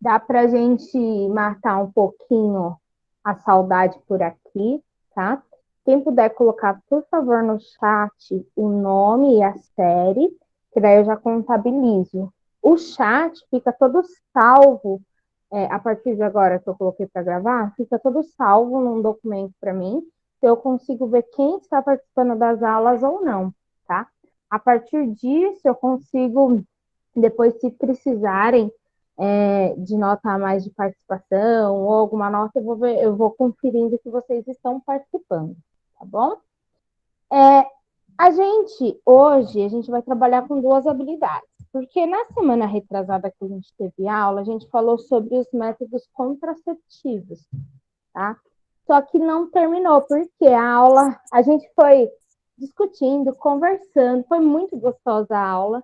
Dá para a gente matar um pouquinho a saudade por aqui, tá? Quem puder colocar, por favor, no chat o nome e a série, que daí eu já contabilizo. O chat fica todo salvo, a partir de agora que eu coloquei para gravar, fica todo salvo num documento para mim, então eu consigo ver quem está participando das aulas ou não, tá? A partir disso, eu consigo, depois, se precisarem de nota a mais de participação ou alguma nota, eu vou conferindo que vocês estão participando, tá bom? Hoje, a gente vai trabalhar com duas habilidades, porque na semana retrasada que a gente teve aula, a gente falou sobre os métodos contraceptivos, tá? Só que não terminou, porque a aula, a gente foi discutindo, conversando, foi muito gostosa a aula,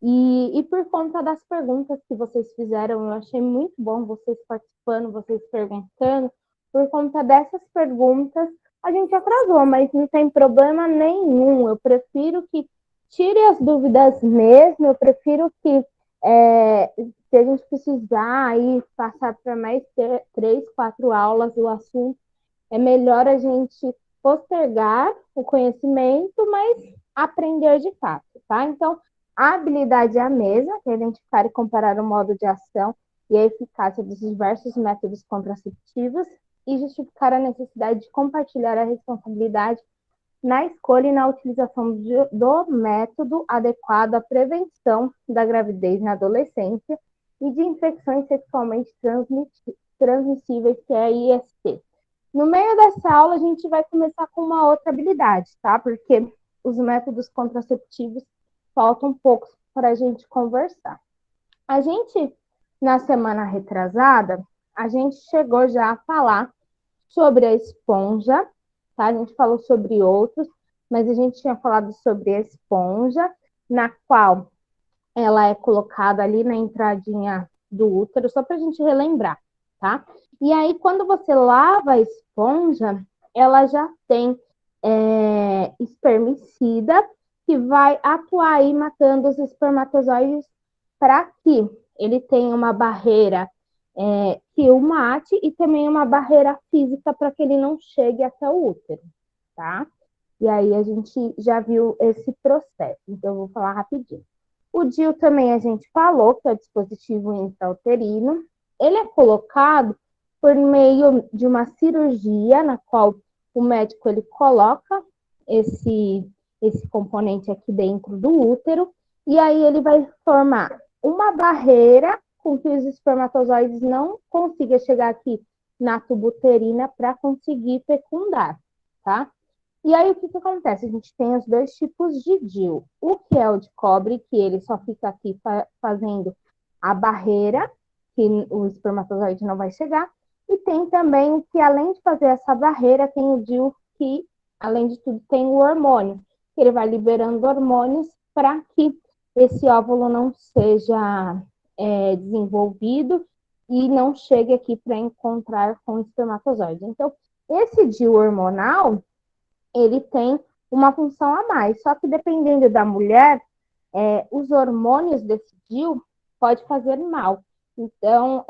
e por conta das perguntas que vocês fizeram, eu achei muito bom vocês participando, vocês perguntando. Por conta dessas perguntas, a gente atrasou, mas não tem problema nenhum. Eu prefiro que tire as dúvidas mesmo, eu prefiro que, se a gente precisar aí passar para mais 3, 4 aulas o assunto, é melhor a gente postergar o conhecimento, mas aprender de fato, tá? Então, a habilidade é a mesma, que é identificar e comparar o modo de ação e a eficácia dos diversos métodos contraceptivos e justificar a necessidade de compartilhar a responsabilidade na escolha e na utilização do método adequado à prevenção da gravidez na adolescência e de infecções sexualmente transmissíveis, que é a IST. No meio dessa aula, a gente vai começar com uma outra habilidade, tá? Porque os métodos contraceptivos faltam poucos para a gente conversar. A gente, na semana retrasada, a gente chegou já a falar sobre a esponja, tá? A gente falou sobre outros, mas a gente tinha falado sobre a esponja, na qual ela é colocada ali na entradinha do útero, só para a gente relembrar, tá? E aí, quando você lava a esponja, ela já tem espermicida que vai atuar aí matando os espermatozoides para que ele tenha uma barreira que o mate e também uma barreira física para que ele não chegue até o útero, tá? E aí a gente já viu esse processo, então eu vou falar rapidinho. O DIU também a gente falou, que é o dispositivo intrauterino. Ele é colocado por meio de uma cirurgia, na qual o médico ele coloca esse componente aqui dentro do útero, e aí ele vai formar uma barreira com que os espermatozoides não consigam chegar aqui na tuba uterina para conseguir fecundar, tá? E aí, o que acontece? A gente tem os dois tipos de DIU. O que é o de cobre, que ele só fica aqui fazendo a barreira, que o espermatozoide não vai chegar. E tem também o que, além de fazer essa barreira, tem o DIU que, além de tudo, tem o hormônio. Que ele vai liberando hormônios para que esse óvulo não seja desenvolvido e não chegue aqui para encontrar com o espermatozoide. Então, esse DIU hormonal, ele tem uma função a mais. Só que dependendo da mulher, os hormônios desse DIU pode fazer mal. Então,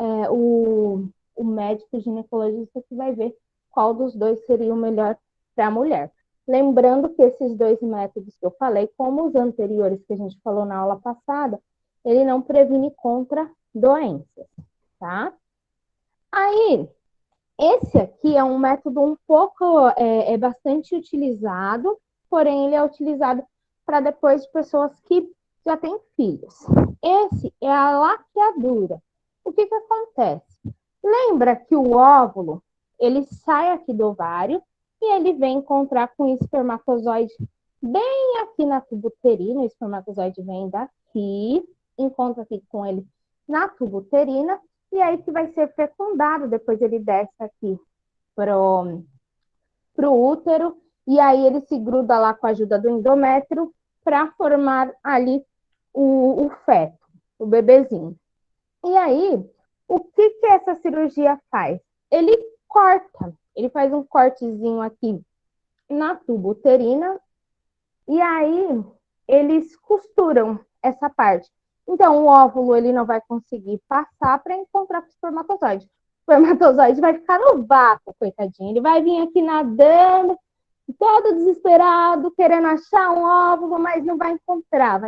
o médico ginecologista que vai ver qual dos dois seria o melhor para a mulher. Lembrando que esses dois métodos que eu falei, como os anteriores que a gente falou na aula passada, ele não previne contra doenças, tá? Aí, esse aqui é um método um pouco, bastante utilizado, porém ele é utilizado para depois de pessoas que já têm filhos. Esse é a laqueadura. O que acontece? Lembra que o óvulo, ele sai aqui do ovário e ele vem encontrar com o espermatozoide bem aqui na tuba uterina, o espermatozoide vem daqui, encontra aqui com ele na tuba uterina, e aí que vai ser fecundado, depois ele desce aqui pro útero, e aí ele se gruda lá com a ajuda do endométrio para formar ali o feto, o bebezinho. E aí, o que essa cirurgia faz? Ele corta, ele faz um cortezinho aqui na tuba uterina, e aí eles costuram essa parte. Então, o óvulo ele não vai conseguir passar para encontrar com o espermatozoide. O espermatozoide vai ficar no vácuo, coitadinho. Ele vai vir aqui nadando, todo desesperado, querendo achar um óvulo, mas não vai encontrar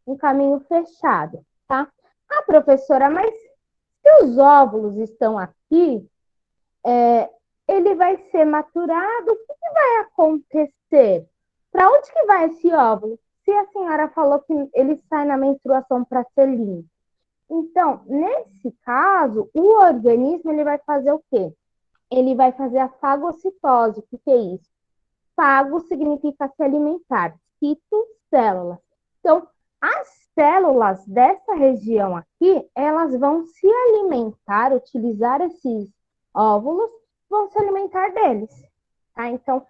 um caminho fechado, tá? Ah, professora, mas se os óvulos estão aqui, ele vai ser maturado, o que vai acontecer? Para onde que vai esse óvulo? Se a senhora falou que ele sai na menstruação para ser limpo. Então, nesse caso, o organismo ele vai fazer o quê? Ele vai fazer a fagocitose. O que é isso? Fago significa se alimentar, cito, células. Então, as células dessa região aqui, elas vão se alimentar, utilizar esses óvulos, vão se alimentar deles. Tá? Então,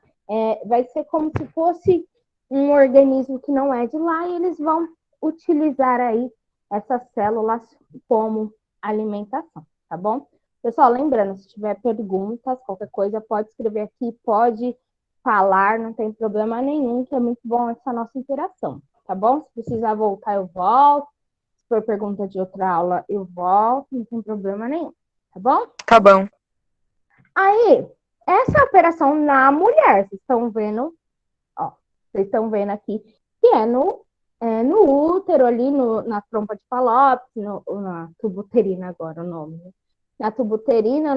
vai ser como se fosse um organismo que não é de lá e eles vão utilizar aí essas células como alimentação, tá bom? Pessoal, lembrando, se tiver perguntas, qualquer coisa, pode escrever aqui, pode falar, não tem problema nenhum, que é muito bom essa nossa interação, tá bom? Se precisar voltar, eu volto. Se for pergunta de outra aula, eu volto, não tem problema nenhum, tá bom? Tá bom. Aí, essa operação na mulher, vocês estão vendo, ó, vocês estão vendo aqui, que no útero ali, na trompa de Falópis, na tubuterina agora o nome, né? Na tubuterina,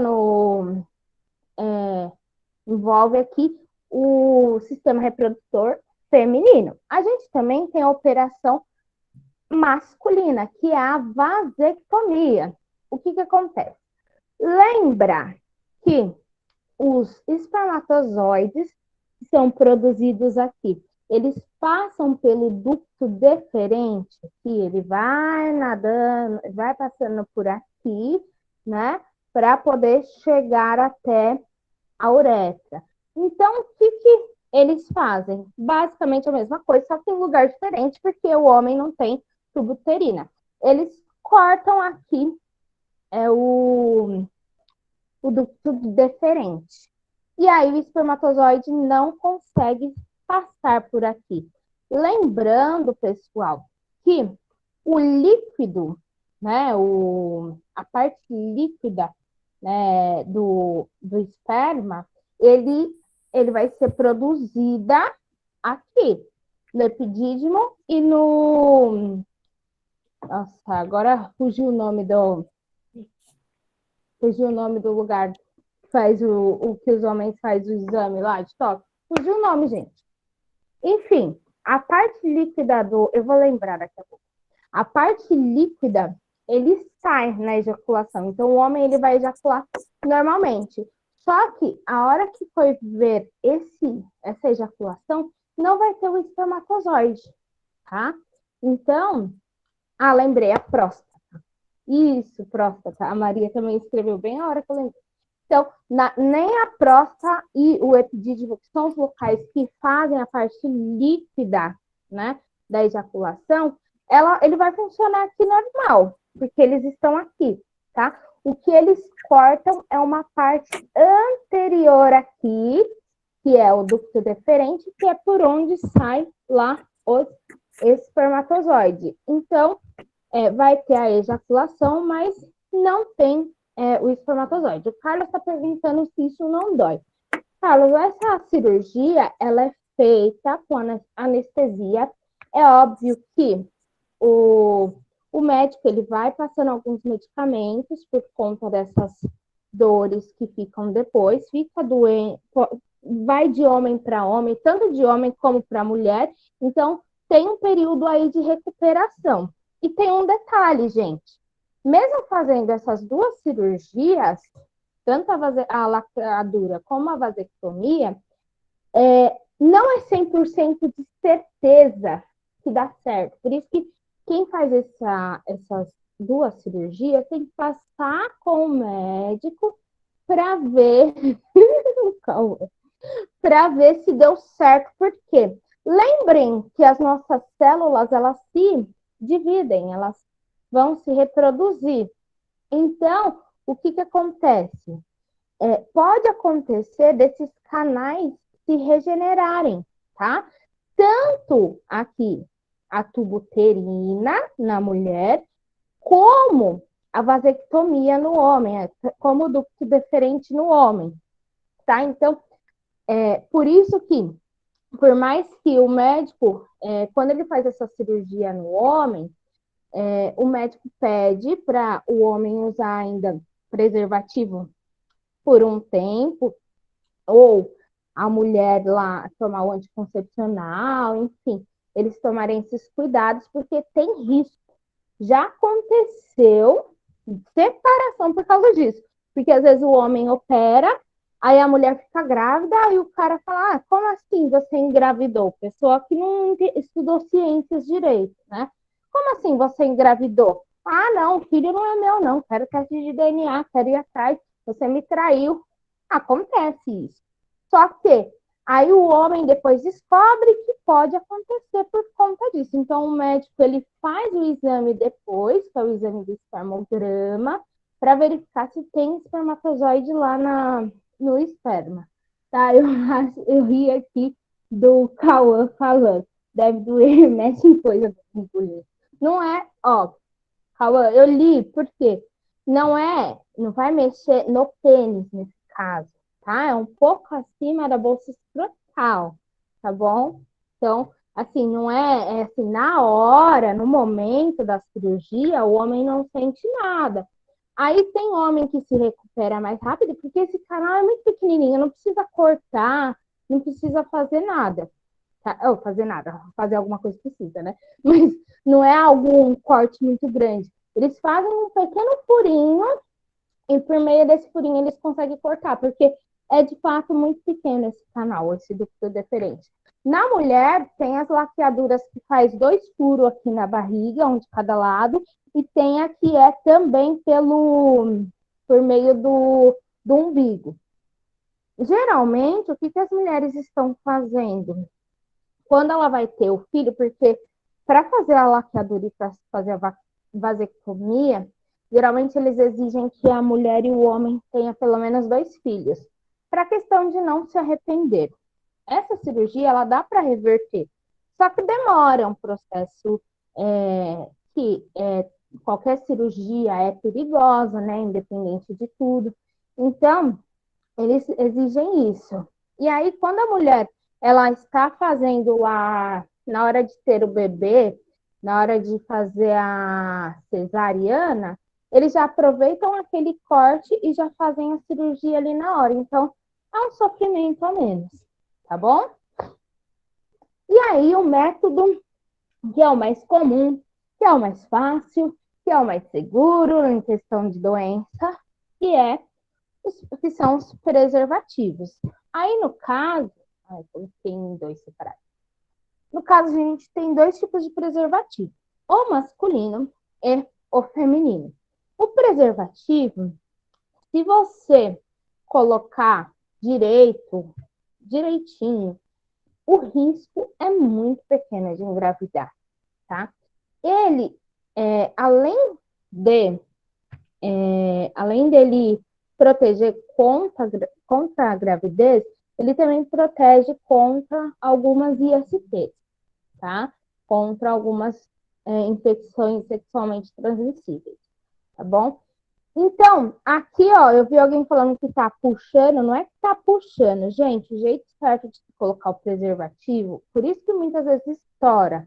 envolve aqui o sistema reprodutor feminino. A gente também tem a operação masculina, que é a vasectomia. O que acontece? Lembra que os espermatozoides que são produzidos aqui, eles passam pelo ducto deferente, que ele vai nadando, vai passando por aqui, né, para poder chegar até a uretra. Então, o que eles fazem? Basicamente a mesma coisa, só que em lugar diferente, porque o homem não tem tubo uterina. Eles cortam aqui o ducto deferente. E aí o espermatozoide não consegue passar por aqui. Lembrando, pessoal, que o líquido, né, a parte líquida, né, do esperma, ele vai ser produzida aqui, no epidídimo e no... Nossa, agora fugiu o nome do lugar que faz o que os homens fazem o exame lá de toque. Fugiu o nome, gente. Enfim, a parte líquida eu vou lembrar daqui a pouco. A parte líquida, ele sai na ejaculação. Então, o homem ele vai ejacular normalmente. Só que a hora que for ver essa ejaculação, não vai ter o espermatozoide, tá? Então, lembrei, a próstata. Isso, próstata. A Maria também escreveu bem a hora que eu lembrei. Então, nem a próstata e o epidídimo, que são os locais que fazem a parte líquida, né, da ejaculação, ele vai funcionar aqui normal, porque eles estão aqui, tá? O que eles cortam é uma parte anterior aqui, que é o ducto deferente, que é por onde sai lá os espermatozoides. Então, vai ter a ejaculação, mas não tem o espermatozoide. O Carlos está perguntando se isso não dói. Carlos, essa cirurgia, ela é feita com anestesia. É óbvio que o médico ele vai passando alguns medicamentos por conta dessas dores que ficam depois, fica doente, vai de homem para homem, tanto de homem como para mulher, então tem um período aí de recuperação. E tem um detalhe, gente, mesmo fazendo essas duas cirurgias, tanto a lacradura como a vasectomia, não é 100% de certeza que dá certo. Por isso que quem faz essas duas cirurgias tem que passar com o médico para ver para ver se deu certo. Por quê? Lembrem que as nossas células, elas se dividem, elas vão se reproduzir. Então, o que acontece? Pode acontecer desses canais se regenerarem, tá? Tanto aqui a tubuterina na mulher, como a vasectomia no homem, como o ducto deferente no homem, tá? Então, por isso que, por mais que o médico, quando ele faz essa cirurgia no homem, o médico pede para o homem usar ainda preservativo por um tempo, ou a mulher lá tomar o anticoncepcional, enfim, eles tomarem esses cuidados, porque tem risco. Já aconteceu separação por causa disso. Porque às vezes o homem opera, aí a mulher fica grávida, e o cara fala: ah, como assim você engravidou? Pessoa que não estudou ciências direito, né? Como assim você engravidou? Ah, não, o filho não é meu, não. Quero teste de DNA, quero ir atrás. Você me traiu. Acontece isso. Só que aí o homem depois descobre que pode acontecer por conta disso. Então, o médico ele faz o exame depois, que é o exame do espermograma, para verificar se tem espermatozoide lá no esperma. Tá? Eu ri aqui do Cauã falando. Deve doer, mexe em coisa do engolir. Não é, ó, Cauã, eu li, por quê? Não vai mexer no pênis nesse caso, tá? É um pouco acima da bolsa escrotal, tá bom? Então, assim, não é assim, na hora, no momento da cirurgia, o homem não sente nada. Aí tem homem que se recupera mais rápido, porque esse canal é muito pequenininho, não precisa cortar, não precisa fazer nada. Ou fazer nada, fazer alguma coisa precisa, né? Mas não é algum corte muito grande. Eles fazem um pequeno furinho e por meio desse furinho eles conseguem cortar, porque é de fato muito pequeno esse canal, esse ducto deferente. Na mulher, tem as laqueaduras que faz 2 furos aqui na barriga, um de cada lado, e tem a que é também por meio do umbigo. Geralmente, o que as mulheres estão fazendo? Quando ela vai ter o filho, porque para fazer a laqueadura e para fazer a vasectomia, geralmente eles exigem que a mulher e o homem tenham pelo menos 2 filhos, para a questão de não se arrepender. Essa cirurgia, ela dá para reverter, só que demora, é um processo que qualquer cirurgia é perigosa, né, independente de tudo. Então, eles exigem isso. E aí, quando a mulher ela está fazendo na hora de ter o bebê, na hora de fazer a cesariana, eles já aproveitam aquele corte e já fazem a cirurgia ali na hora. Então, é um sofrimento a menos, tá bom? E aí, o método que é o mais comum, que é o mais fácil, que é o mais seguro em questão de doença, que são os preservativos. Aí, no caso, tem 2 separados. No caso, a gente tem 2 tipos de preservativo, o masculino e o feminino. O preservativo, se você colocar direitinho, o risco é muito pequeno de engravidar, tá? Ele, de além dele proteger contra a gravidez, ele também protege contra algumas ISTs, tá? Contra algumas infecções sexualmente transmissíveis, tá bom? Então, aqui, ó, eu vi alguém falando que tá puxando, não é que tá puxando, gente, o jeito certo de colocar o preservativo, por isso que muitas vezes estoura.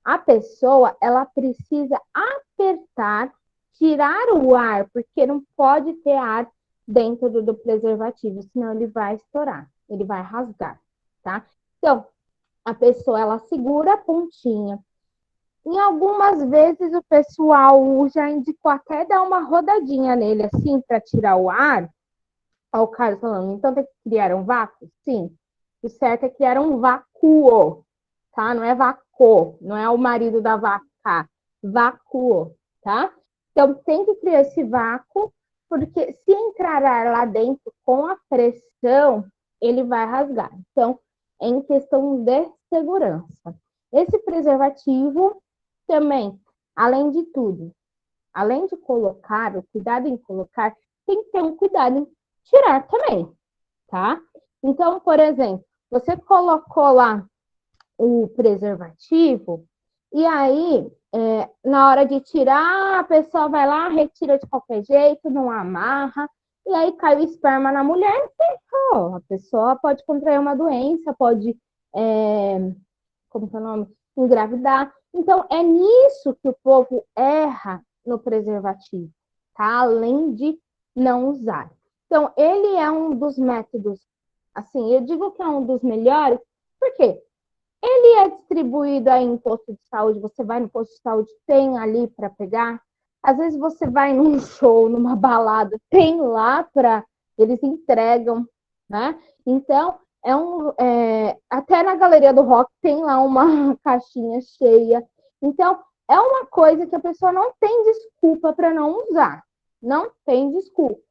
A pessoa, ela precisa apertar, tirar o ar, porque não pode ter ar dentro do preservativo, senão ele vai estourar, ele vai rasgar, tá? Então, a pessoa, ela segura a pontinha. Em algumas vezes, o pessoal já indicou até dar uma rodadinha nele, assim, para tirar o ar. Olha o cara falando, então tem que criar um vácuo? Sim. O certo é criar um vácuo, tá? Não é vácuo, não é o marido da vaca, vácuo, tá? Então tem que criar esse vácuo, porque se entrar ar lá dentro com a pressão, ele vai rasgar. Então, é em questão de segurança. Esse preservativo também, além de tudo, além de colocar, o cuidado em colocar, tem que ter um cuidado em tirar também, tá? Então, por exemplo, você colocou lá o preservativo, E aí, na hora de tirar, a pessoa vai lá, retira de qualquer jeito, não amarra, e aí cai o esperma na mulher e ferrou. A pessoa pode contrair uma doença, pode, como que é o nome? Engravidar. Então, é nisso que o povo erra no preservativo, tá? Além de não usar. Então, ele é um dos métodos, assim, eu digo que é um dos melhores, por quê? Ele é distribuído aí em posto de saúde, você vai no posto de saúde, tem ali para pegar. Às vezes você vai num show, numa balada, tem lá para eles entregam, né? Então, até na galeria do rock tem lá uma caixinha cheia. Então, é uma coisa que a pessoa não tem desculpa para não usar. Não tem desculpa.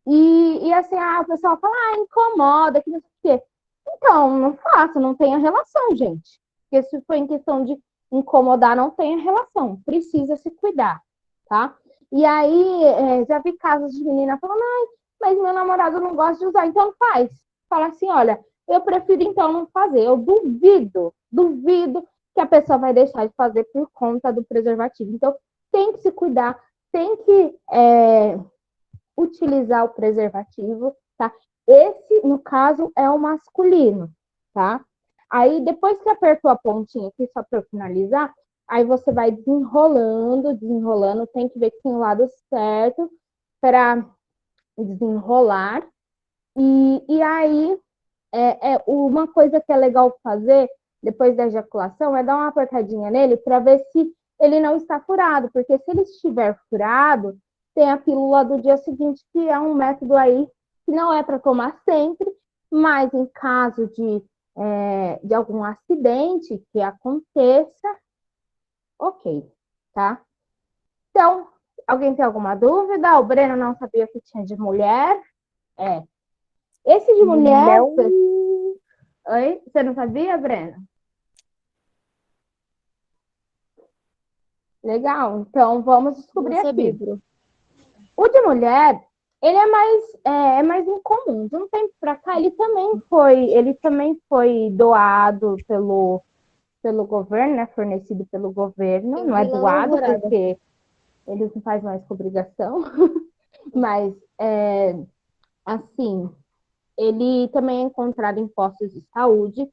E assim, o pessoal fala, incomoda, que não sei o quê. Então, não faça, não tenha relação, gente. Porque se for em questão de incomodar, não tenha relação. Precisa se cuidar, tá? E aí, já vi casos de menina falando, mas meu namorado não gosta de usar, então faz. Fala assim, olha, eu prefiro então não fazer. Eu duvido que a pessoa vai deixar de fazer por conta do preservativo. Então, tem que se cuidar, tem que utilizar o preservativo, tá? Esse, no caso, é o masculino, tá? Aí, depois que apertou a pontinha aqui, só para finalizar, aí você vai desenrolando, tem que ver que tem o lado certo para desenrolar. E aí, uma coisa que é legal fazer depois da ejaculação é dar uma apertadinha nele para ver se ele não está furado, porque se ele estiver furado, tem a pílula do dia seguinte, que é um método aí que não é para tomar sempre, mas em caso de algum acidente que aconteça, ok, tá? Então, alguém tem alguma dúvida? O Breno não sabia que tinha de mulher? É. Esse de mulher. Não, Oi? Você não sabia, Breno? Legal, então vamos não descobrir sabia, aqui. Bru. O de mulher, ele é mais incomum. De um tempo para cá, ele também foi doado pelo governo, né? Fornecido pelo governo. Eu Não é vi lá na doado Alvorada. porque eles não fazem mais com obrigação, mas assim, ele também é encontrado em postos de saúde.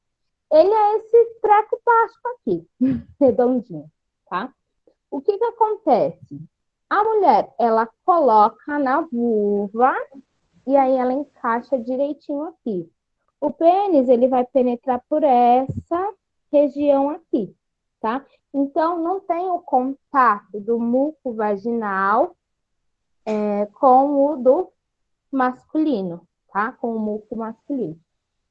Ele é esse treco plástico aqui, redondinho, tá? O que que acontece? A mulher, ela coloca na vulva e aí ela encaixa direitinho aqui. O pênis, ele vai penetrar por essa região aqui, tá? Então, não tem o contato do muco vaginal com o do masculino, tá? Com o muco masculino.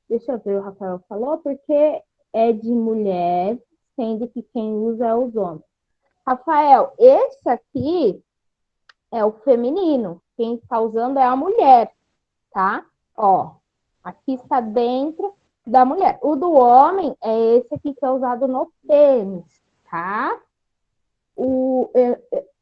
Deixa eu ver, o Rafael falou, porque é de mulher, sendo que quem usa é os homens. Rafael, esse aqui é o feminino. Quem está usando é a mulher, tá? Ó, aqui está dentro da mulher. O do homem é esse aqui que é usado no pênis, tá?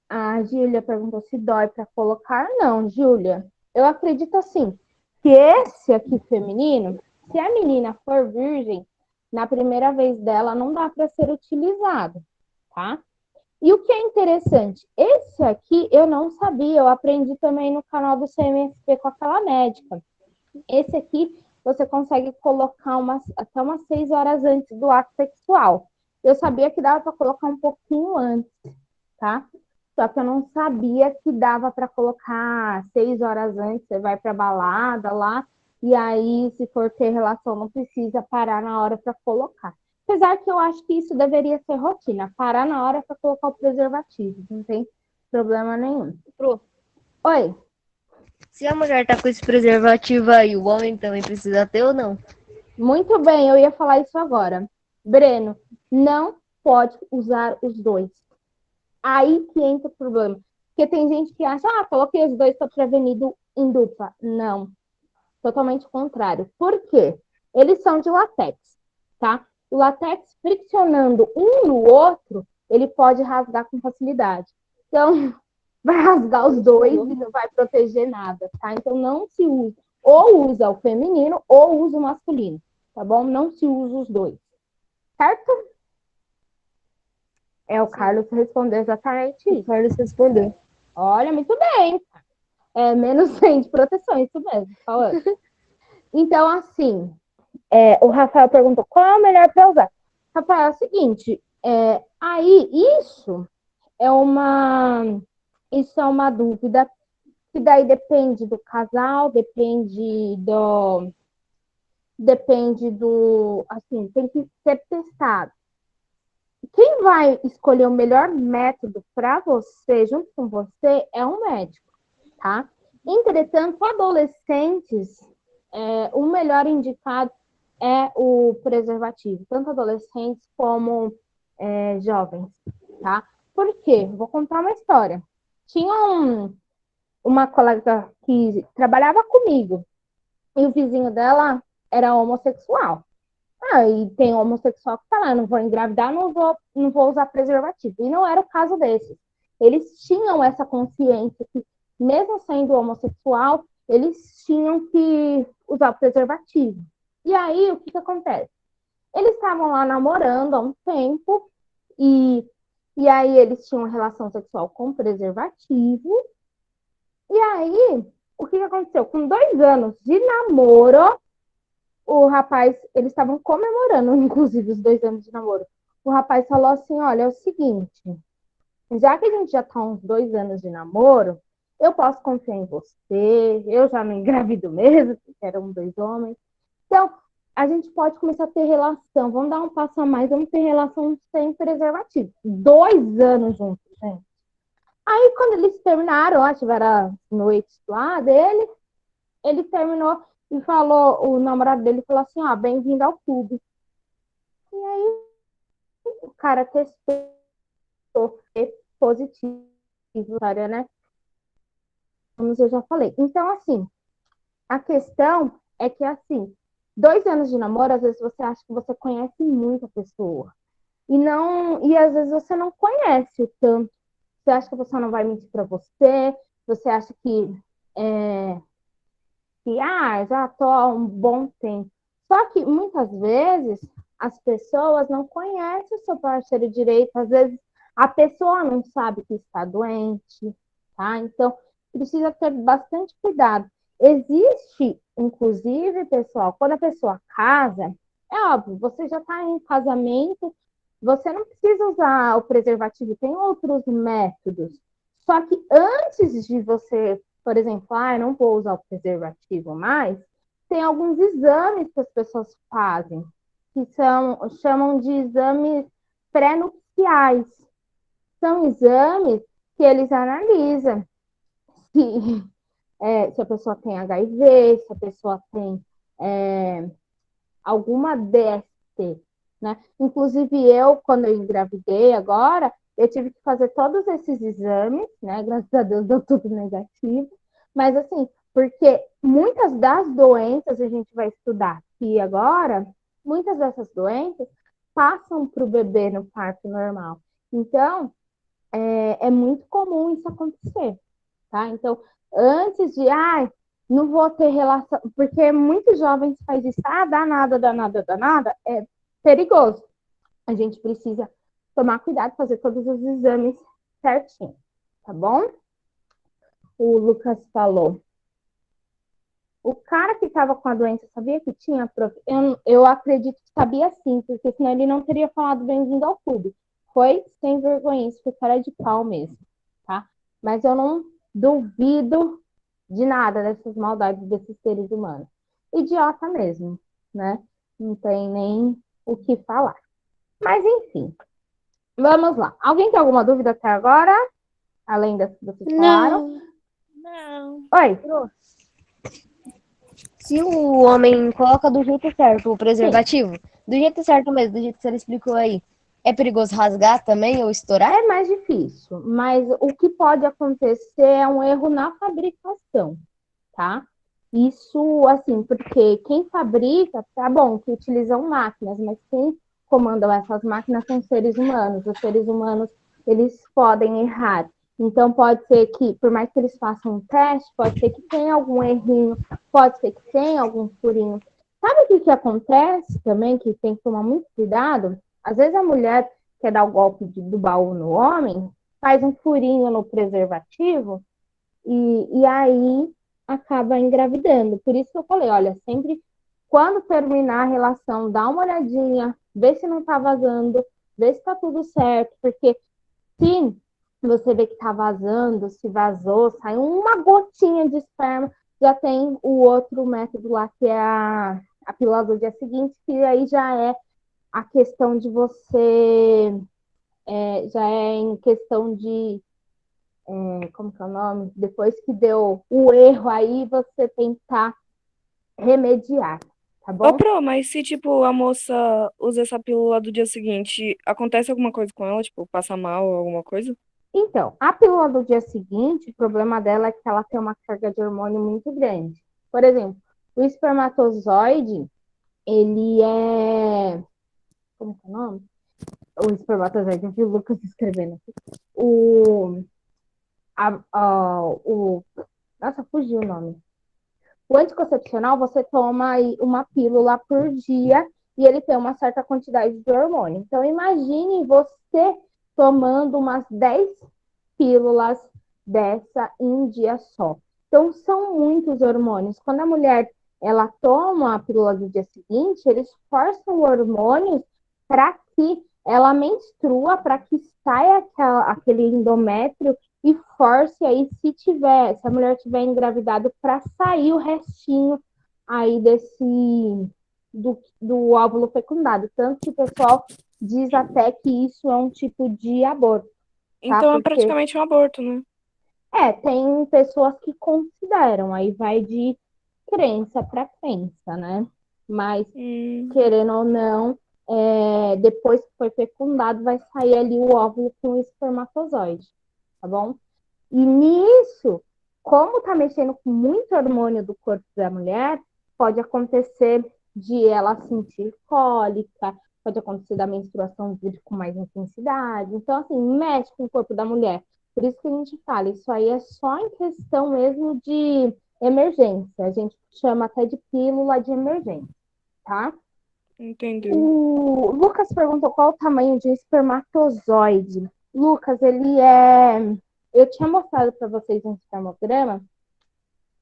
A Júlia perguntou se dói para colocar. Não, Júlia. Eu acredito assim, que esse aqui feminino, se a menina for virgem, na primeira vez dela não dá para ser utilizado, tá? E o que é interessante, esse aqui eu não sabia, eu aprendi também no canal do CMSP com aquela médica. Esse aqui você consegue colocar até umas 6 horas antes do ato sexual. Eu sabia que dava para colocar um pouquinho antes, tá? Só que eu não sabia que dava para colocar 6 horas antes, você vai para balada lá, e aí, se for ter relação, não precisa parar na hora para colocar. Apesar que eu acho que isso deveria ser rotina, parar na hora para colocar o preservativo, não tem problema nenhum. Bru, Oi, se a mulher tá com esse preservativo aí, o homem também precisa ter ou não? muito bem, eu ia falar isso agora. Breno, não pode usar os dois. Aí que entra o problema. Porque tem gente que acha, coloquei os dois para prevenido em dupla. Não, totalmente contrário. Por quê? Eles são de látex, tá? O látex friccionando um no outro, ele pode rasgar com facilidade. Então, vai rasgar os dois e não vai proteger nada, tá? Então, não se usa. Ou usa o feminino ou usa o masculino, tá bom? Não se usa os dois, certo? O Carlos respondeu exatamente O isso. Carlos respondeu. Olha, muito bem. Menos 100 de proteção, isso mesmo, falando. Então, assim, o Rafael perguntou qual é o melhor para usar. Rafael, é o seguinte, isso é uma dúvida que daí depende do casal, assim, tem que ser testado. Quem vai escolher o melhor método para você, junto com você, é um médico, tá? Entretanto, adolescentes, o melhor indicado é o preservativo, tanto adolescentes como jovens, tá? Por quê? Vou contar uma história. Tinha uma colega que trabalhava comigo e o vizinho dela era homossexual. E tem homossexual que fala, não vou engravidar, não vou usar preservativo. E não era o caso desses. Eles tinham essa consciência que, mesmo sendo homossexual, eles tinham que usar o preservativo. E aí, o que acontece? Eles estavam lá namorando há um tempo, e aí eles tinham relação sexual com preservativo. E aí, o que aconteceu? Com 2 anos de namoro, o rapaz, eles estavam comemorando, inclusive, os 2 anos de namoro. O rapaz falou assim: olha, é o seguinte, já que a gente já tá uns 2 anos de namoro, eu posso confiar em você, eu já não engravido mesmo, porque eram 2 homens. Então, a gente pode começar a ter relação, vamos dar um passo a mais, vamos ter relação sem preservativo. 2 anos juntos, gente. Aí, quando eles terminaram, ó, tiveram a noite lá dele, ele terminou e falou, o namorado dele falou assim, bem-vindo ao clube. E aí o cara testou positivo, né? Como eu já falei. Então, assim, a questão é que, assim, 2 anos de namoro, às vezes você acha que você conhece muito a pessoa. E às vezes você não conhece o tanto. Você acha que a pessoa não vai mentir para você acha já tô há um bom tempo. Só que muitas vezes as pessoas não conhecem o seu parceiro direito, às vezes a pessoa não sabe que está doente, tá? Então precisa ter bastante cuidado. Existe, inclusive, pessoal, quando a pessoa casa, é óbvio, você já está em casamento, você não precisa usar o preservativo, tem outros métodos. Só que antes de você, por exemplo, eu não vou usar o preservativo mais, tem alguns exames que as pessoas fazem, que chamam de exames pré-nupciais. São exames que eles analisam se, se a pessoa tem HIV, se a pessoa tem alguma DST, né? Inclusive eu, quando eu engravidei agora, eu tive que fazer todos esses exames, né? Graças a Deus deu tudo negativo. Mas assim, porque muitas das doenças a gente vai estudar aqui agora, muitas dessas doenças passam para o bebê no parto normal. Então, é muito comum isso acontecer, tá? Então, antes de, não vou ter relação, porque muitos jovens fazem isso, danada, danada, danada, é perigoso. A gente precisa tomar cuidado, fazer todos os exames certinho, tá bom? O Lucas falou. O cara que estava com a doença sabia que tinha, prof? Eu acredito que sabia sim, porque senão ele não teria falado bem-vindo ao clube. Foi sem vergonha, isso foi cara de pau mesmo, tá? Mas eu não duvido de nada dessas maldades desses seres humanos. Idiota mesmo, né? Não tem nem o que falar. Mas enfim, vamos lá. Alguém tem alguma dúvida até agora? Além das que vocês falaram? Não. Oi. Se o homem coloca do jeito certo o preservativo, do jeito certo mesmo, do jeito que você explicou aí, é perigoso rasgar também ou estourar? É mais difícil, mas o que pode acontecer é um erro na fabricação, tá? Isso, assim, porque quem fabrica, tá bom, que utilizam máquinas, mas quem comandam essas máquinas são seres humanos. Os seres humanos, eles podem errar. Então, pode ser que, por mais que eles façam um teste, pode ser que tenha algum errinho, pode ser que tenha algum furinho. Sabe o que acontece também, que tem que tomar muito cuidado? Às vezes a mulher quer dar o golpe do baú no homem, faz um furinho no preservativo e aí acaba engravidando. Por isso que eu falei, olha, sempre quando terminar a relação, dá uma olhadinha, vê se não tá vazando, vê se tá tudo certo, porque se você vê que tá vazando, se vazou, sai uma gotinha de esperma, já tem o outro método lá, que é a pílula do dia seguinte, que aí já é a questão de você, já é em questão de, como que é o nome? Depois que deu o erro aí, você tentar remediar, tá Ô, bom? Pro, mas se, tipo, a moça usa essa pílula do dia seguinte, acontece alguma coisa com ela? Tipo, passa mal ou alguma coisa? Então, a pílula do dia seguinte, o problema dela é que ela tem uma carga de hormônio muito grande. Por exemplo, o espermatozoide, ele é. Como que é o nome? O espermatozoide, eu vi o Lucas escrevendo aqui. O. O nossa, fugiu o nome. O anticoncepcional, você toma uma pílula por dia e ele tem uma certa quantidade de hormônio. Então, imagine você tomando umas 10 pílulas dessa em um dia só. Então, são muitos hormônios. Quando a mulher ela toma a pílula do dia seguinte, eles forçam hormônios para que ela menstrua, para que saia aquele endométrio e force aí, se a mulher tiver engravidado, para sair o restinho aí do óvulo fecundado. Tanto que o pessoal diz até que isso é um tipo de aborto, tá? Então é Porque praticamente um aborto, né? tem pessoas que consideram, aí vai de crença para crença, né? Mas, Hum, querendo ou não, depois que foi fecundado, vai sair ali o óvulo com o espermatozoide, tá bom? E nisso, como tá mexendo com muito hormônio do corpo da mulher, pode acontecer de ela sentir cólica, pode acontecer da menstruação vir com mais intensidade. Então, assim, mexe com o corpo da mulher. Por isso que a gente fala, isso aí é só em questão mesmo de emergência. A gente chama até de pílula de emergência, tá? entendeu. O Lucas perguntou qual o tamanho de um espermatozoide. Lucas, ele é. Eu tinha mostrado para vocês um espermograma.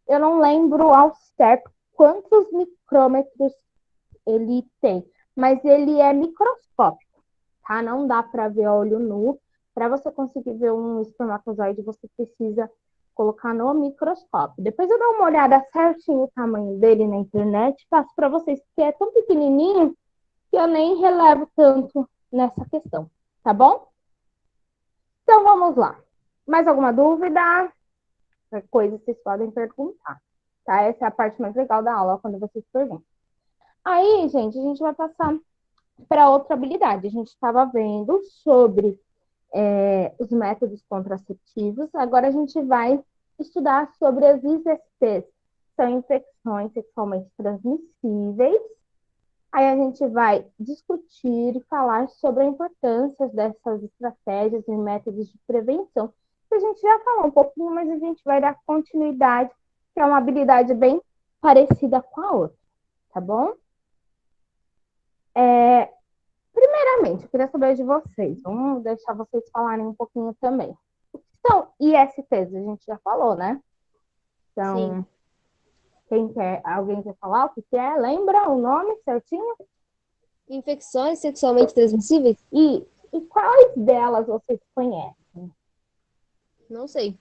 Eu não lembro ao certo quantos micrômetros ele tem, mas ele é microscópico, tá? Não dá para ver a olho nu. Para você conseguir ver um espermatozoide, você precisa colocar no microscópio. Depois eu dou uma olhada certinho o tamanho dele na internet, passo para vocês, porque é tão pequenininho que eu nem relevo tanto nessa questão, tá bom? Então vamos lá. Mais alguma dúvida? Qualquer coisa vocês podem perguntar, tá? Essa é a parte mais legal da aula, quando vocês perguntam. Aí, gente, a gente vai passar para outra habilidade. A gente estava vendo sobre os métodos contraceptivos. Agora a gente vai estudar sobre as ISTs, são infecções sexualmente transmissíveis. Aí a gente vai discutir e falar sobre a importância dessas estratégias e métodos de prevenção. A gente já falou um pouquinho, mas a gente vai dar continuidade, que é uma habilidade bem parecida com a outra, tá bom? Primeiramente, eu queria saber de vocês. Vamos deixar vocês falarem um pouquinho também. Então, ISTs, a gente já falou, né? Sim. Então, alguém quer falar o que é? Lembra o nome certinho? Infecções sexualmente transmissíveis? E quais delas vocês conhecem? Não sei.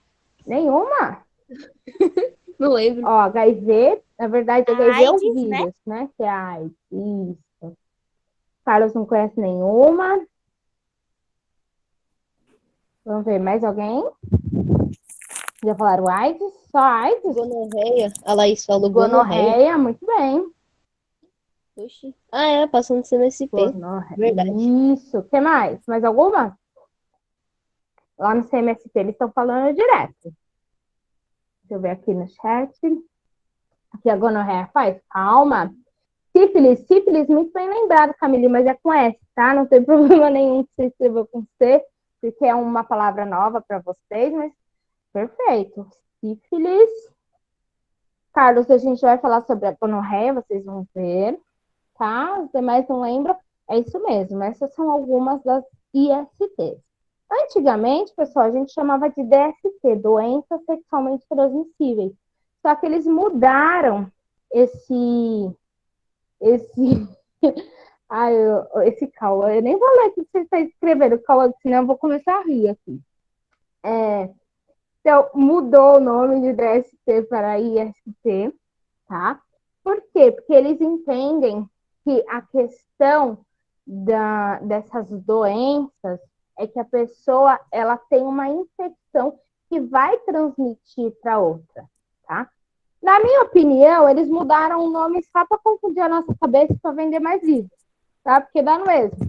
Nenhuma? Não lembro. Ó, HIV, na verdade, HIV é o AIDS, né? vírus, né? Que é a AIDS. Isso. Carlos não conhece nenhuma. Vamos ver, mais alguém? Já falaram AIDS? Só AIDS? Gonorreia. A Laís falou gonorreia. Gonorreia, muito bem. Oxi. Ah, é, passando CMSP. Gonorreia. Verdade. Isso. O que mais? Mais alguma? Lá no CMSP eles estão falando direto. Deixa eu ver aqui no chat. O que a gonorreia faz? Calma. Sífilis, muito bem lembrado, Camille, mas é com S, tá? Não tem problema nenhum que você escreveu com C, porque é uma palavra nova para vocês, mas perfeito. Sífilis. Carlos, a gente vai falar sobre a gonorreia, vocês vão ver, tá? Os demais não lembram. É isso mesmo. Essas são algumas das ISTs. Antigamente, pessoal, a gente chamava de DST, doenças sexualmente transmissíveis. Só que eles mudaram esse esse Cauã. Eu nem vou ler o que você está escrevendo, Cauã, senão eu vou começar a rir aqui. Então, mudou o nome de DST para IST, tá? Por quê? Porque eles entendem que a questão dessas doenças é que a pessoa ela tem uma infecção que vai transmitir para outra, tá? Na minha opinião, eles mudaram o nome só para confundir a nossa cabeça para vender mais livros, tá? Porque dá no mesmo.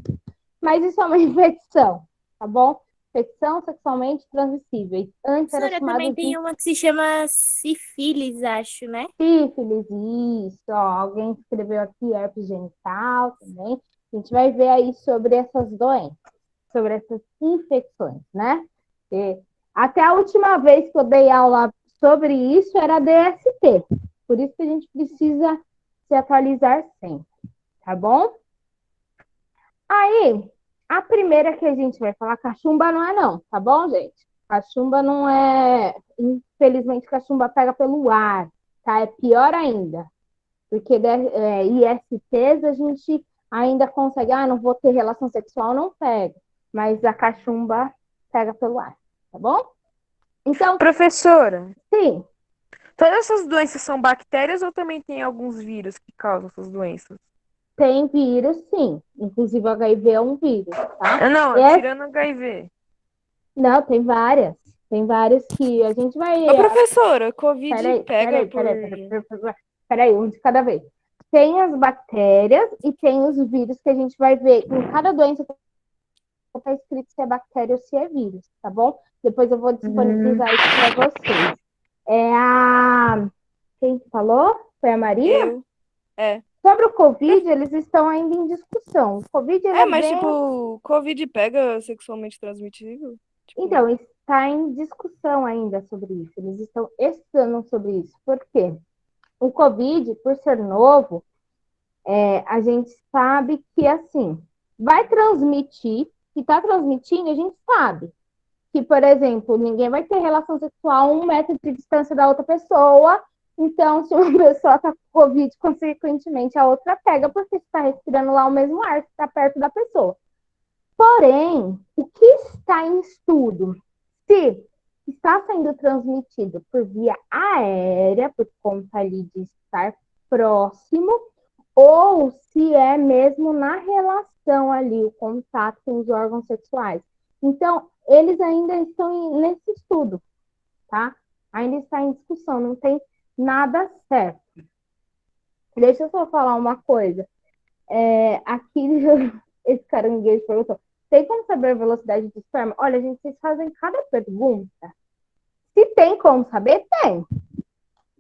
Mas isso é uma infecção, tá bom? Infecção sexualmente transmissível. Antes era Professora, chamado também tem de uma que se chama sífilis, acho, né? sífilis, isso. Ó, alguém escreveu aqui herpes genital também. A gente vai ver aí sobre essas doenças, sobre essas infecções, né? E até a última vez que eu dei aula sobre isso era DST. Por isso que a gente precisa se atualizar sempre, tá bom? Aí, a primeira que a gente vai falar, cachumba não é não, tá bom, gente? Cachumba não é... Infelizmente, cachumba pega pelo ar, tá? É pior ainda. Porque ISTs a gente ainda consegue... Ah, não vou ter relação sexual, não pega. Mas a cachumba pega pelo ar, tá bom? Então, Professora, sim, todas essas doenças são bactérias ou também tem alguns vírus que causam essas doenças? tem vírus, sim. Inclusive, o HIV é um vírus, tá? Não, tirando HIV. Não, tem várias. Tem várias que a gente vai... Ô, professora, Covid Peraí, pega peraí, por... peraí, peraí, peraí, peraí, um de cada vez. Tem as bactérias e tem os vírus que a gente vai ver em cada doença que está escrito se é bactéria ou se é vírus, tá bom? Depois eu vou disponibilizar isso para vocês. É a... Quem que falou? Foi a Maria? É. Sobre o Covid, eles estão ainda em discussão. O Covid, ele é Mas bem... tipo, Covid pega sexualmente transmitível? Tipo, Então, está em discussão ainda sobre isso. Eles estão estudando sobre isso. Por quê? O Covid, por ser novo, a gente sabe que, assim, vai transmitir, se está transmitindo, a gente sabe que, por exemplo, ninguém vai ter relação sexual a 1 metro de distância da outra pessoa. Então, se uma pessoa está com Covid, consequentemente, a outra pega, porque está respirando lá o mesmo ar que está perto da pessoa. Porém, o que está em estudo? Se está sendo transmitido por via aérea, por conta ali de estar próximo, ou se é mesmo na relação ali, o contato com os órgãos sexuais. Então, eles ainda estão nesse estudo, tá? Ainda está em discussão, não tem nada certo. Deixa eu só falar uma coisa. Aqui, esse caranguejo perguntou, tem como saber a velocidade do esperma? Olha, gente, vocês fazem cada pergunta. Se tem como saber, tem.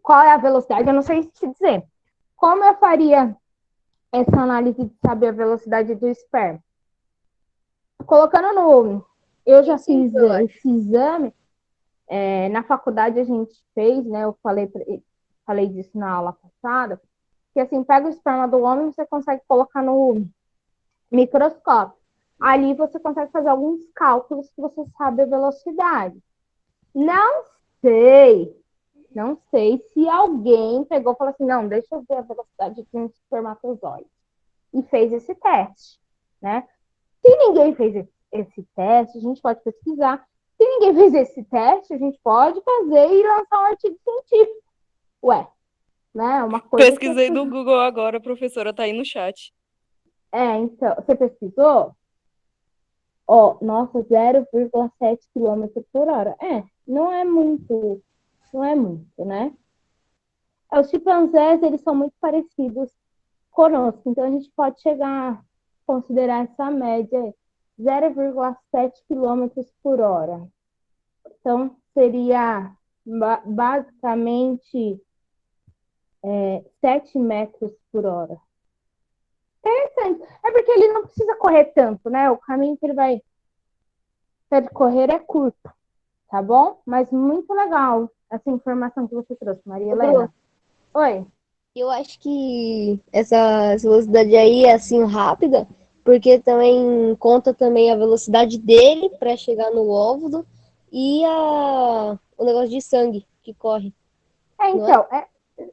Qual é a velocidade? Eu não sei te dizer. Como eu faria essa análise de saber a velocidade do esperma? Colocando no... Eu já fiz esse exame. Na faculdade a gente fez, né? Eu falei disso na aula passada. Que assim, pega o esperma do homem e você consegue colocar no microscópio. Ali você consegue fazer alguns cálculos que você sabe a velocidade. Não sei se alguém pegou e falou assim, não, deixa eu ver a velocidade de um espermatozoide. E fez esse teste, né? Se ninguém fez esse teste, a gente pode pesquisar. Se ninguém fez esse teste, a gente pode fazer e lançar um artigo científico. Ué, né? Uma coisa pesquisei no Google agora, professora, tá aí no chat. Então, você pesquisou? Nossa, 0,7 km por hora. Não é muito, né? Os chimpanzés, eles são muito parecidos conosco, então a gente pode chegar a considerar essa média 0,7 km por hora. Então, seria basicamente 7 metros por hora. Interessante. É porque ele não precisa correr tanto, né? O caminho que ele vai percorrer é curto, tá bom? Mas muito legal essa informação que você trouxe, Maria Helena. Oi. Eu acho que essa velocidade aí é assim rápida, porque também conta também a velocidade dele para chegar no óvulo e o negócio de sangue que corre, não é? Então,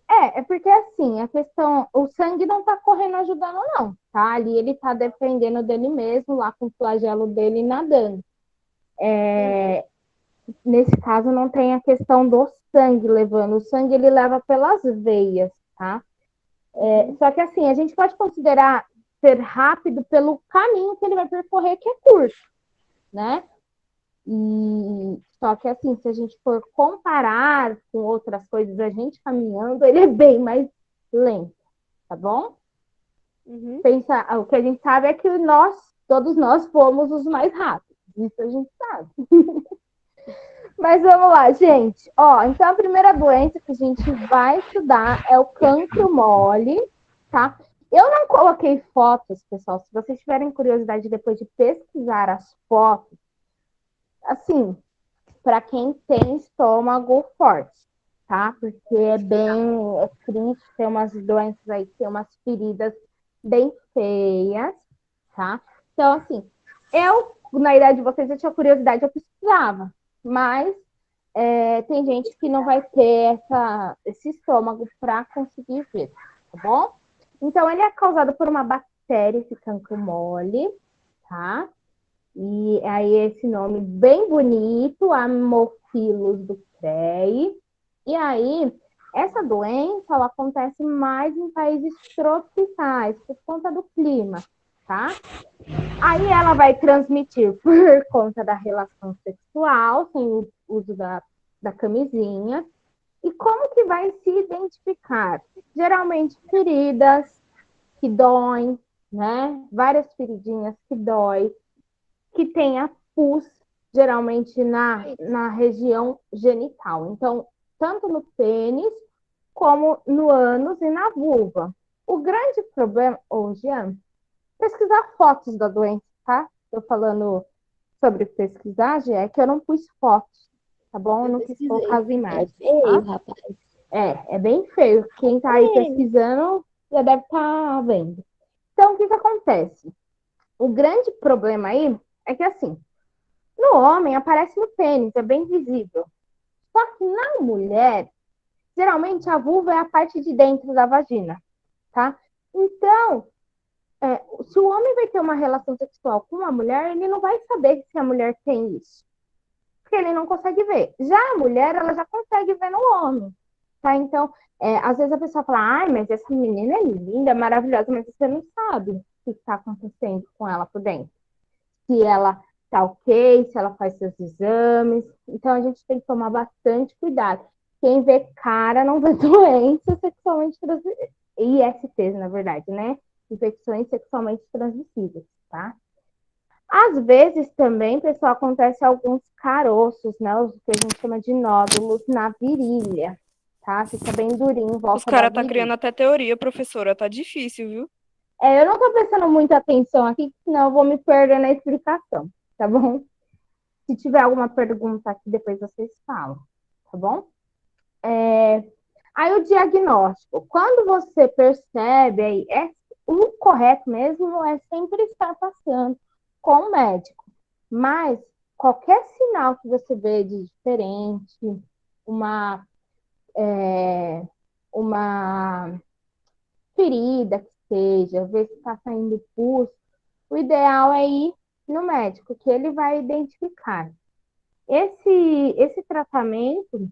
é porque assim, a questão, o sangue não tá correndo ajudando, não, tá? Ali ele tá defendendo dele mesmo, lá com o flagelo dele nadando. Nesse caso, não tem a questão do sangue levando. O sangue ele leva pelas veias, tá? Só que assim, a gente pode considerar ser rápido pelo caminho que ele vai percorrer, que é curto, né? E só que assim, se a gente for comparar com outras coisas, a gente caminhando, ele é bem mais lento, tá bom? Pensa, o que a gente sabe é que todos nós fomos os mais rápidos. Isso a gente sabe. Mas vamos lá, gente. Ó, então a primeira doença que a gente vai estudar é o cancro mole, tá? Eu não coloquei fotos, pessoal. Se vocês tiverem curiosidade depois de pesquisar as fotos, assim, para quem tem estômago forte, tá? Porque é triste, tem umas doenças aí, tem umas feridas bem feias, tá? Então, assim, na idade de vocês, eu tinha curiosidade, eu pesquisava, mas tem gente que não vai ter esse estômago para conseguir ver, tá bom? Então, ele é causado por uma bactéria, esse cancro mole, tá? E aí esse nome bem bonito, Haemophilus ducreyi. E aí, essa doença, ela acontece mais em países tropicais, por conta do clima, tá? Aí ela vai transmitir por conta da relação sexual, sem o uso da camisinha. E como que vai se identificar? Geralmente feridas que doem, né? Várias feridinhas que doem, que tenha pus, geralmente na região genital. Então, tanto no pênis, como no ânus e na vulva. O grande problema, Jean, pesquisar fotos da doença, tá? Estou falando sobre pesquisagem, é que eu não pus fotos, tá bom? Eu não quis colocar as imagens. É feio, Tá? rapaz. É bem feio. Quem tá aí pesquisando já deve estar vendo. Então, o que acontece? O grande problema aí é que, assim, no homem aparece no pênis, é bem visível. Só que na mulher, geralmente a vulva é a parte de dentro da vagina, tá? Então, se o homem vai ter uma relação sexual com uma mulher, ele não vai saber se a mulher tem isso, porque ele não consegue ver. Já a mulher, ela já consegue ver no homem, tá? Então, às vezes a pessoa fala, ai, mas essa menina é linda, maravilhosa, mas você não sabe o que está acontecendo com ela por dentro. Se ela tá ok, se ela faz seus exames. Então, a gente tem que tomar bastante cuidado. Quem vê cara não vê doenças sexualmente transmissíveis. ISTs, na verdade, né? Infecções sexualmente transmissíveis, tá? Às vezes também, pessoal, acontece alguns caroços, né? O que a gente chama de nódulos na virilha, tá? Fica bem durinho em Os volta da caras tá criando virilha. até teoria, professora. Tá difícil, viu? Eu não tô prestando muita atenção aqui, senão eu vou me perder na explicação, tá bom? Se tiver alguma pergunta aqui, depois vocês falam, tá bom? Aí o diagnóstico. Quando você percebe, aí, o correto mesmo é sempre estar passando com o médico. Mas qualquer sinal que você vê de diferente, uma ferida que seja, ver se está saindo pus, o ideal é ir no médico, que ele vai identificar. Esse tratamento,